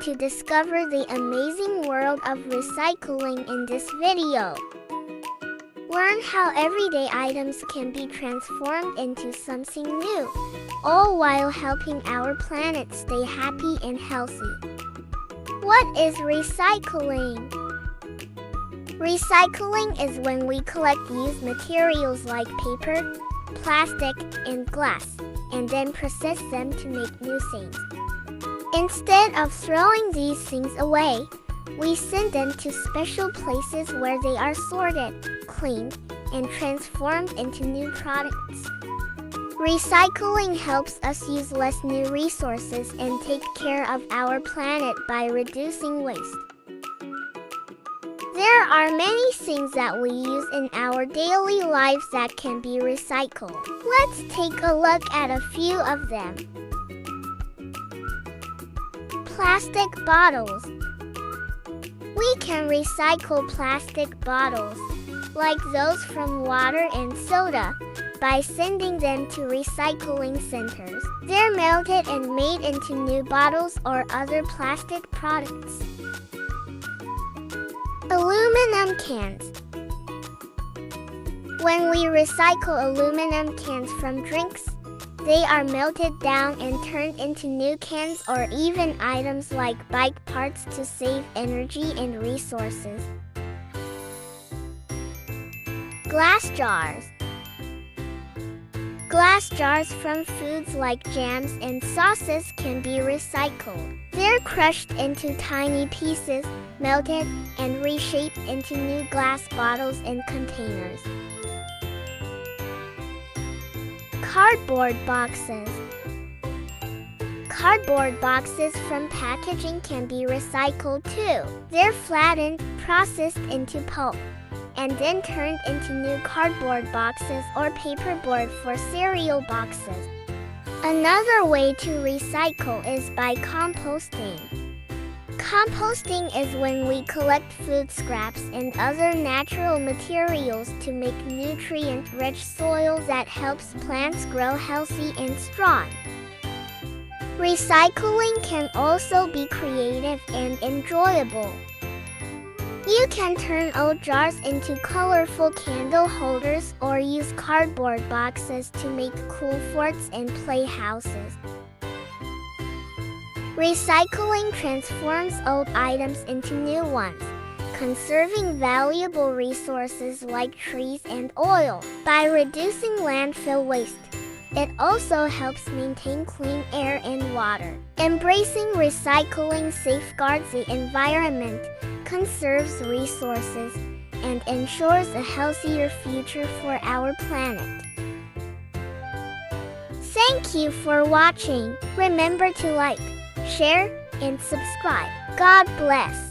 to discover the amazing world of recycling in this video. Learn how everyday items can be transformed into something new, all while helping our planet stay happy and healthy. What is recycling? Recycling is when we collect used materials like paper, plastic, and glass, and then process them to make new things. Instead of throwing these things away, we send them to special places where they are sorted, cleaned, and transformed into new products. Recycling helps us use less new resources and take care of our planet by reducing waste. There are many things that we use in our daily lives that can be recycled. Let's take a look at a few of them. Plastic bottles. We can recycle plastic bottles, like those from water and soda, by sending them to recycling centers. They're melted and made into new bottles or other plastic products. Aluminum cans. When we recycle aluminum cans from drinks, they are melted down and turned into new cans or even items like bike parts to save energy and resources. Glass jars. Glass jars from foods like jams and sauces can be recycled. They're crushed into tiny pieces, melted, and reshaped into new glass bottles and containers. Cardboard boxes. Cardboard boxes from packaging can be recycled too. They're flattened, processed into pulp, and then turned into new cardboard boxes or paperboard for cereal boxes. Another way to recycle is by composting. Composting is when we collect food scraps and other natural materials to make nutrient-rich soil that helps plants grow healthy and strong. Recycling can also be creative and enjoyable. You can turn old jars into colorful candle holders or use cardboard boxes to make cool forts and playhouses. Recycling transforms old items into new ones, conserving valuable resources like trees and oil. By reducing landfill waste, it also helps maintain clean air and water. Embracing recycling safeguards the environment, conserves resources, and ensures a healthier future for our planet. Thank you for watching. Remember to like, share, and subscribe. God bless.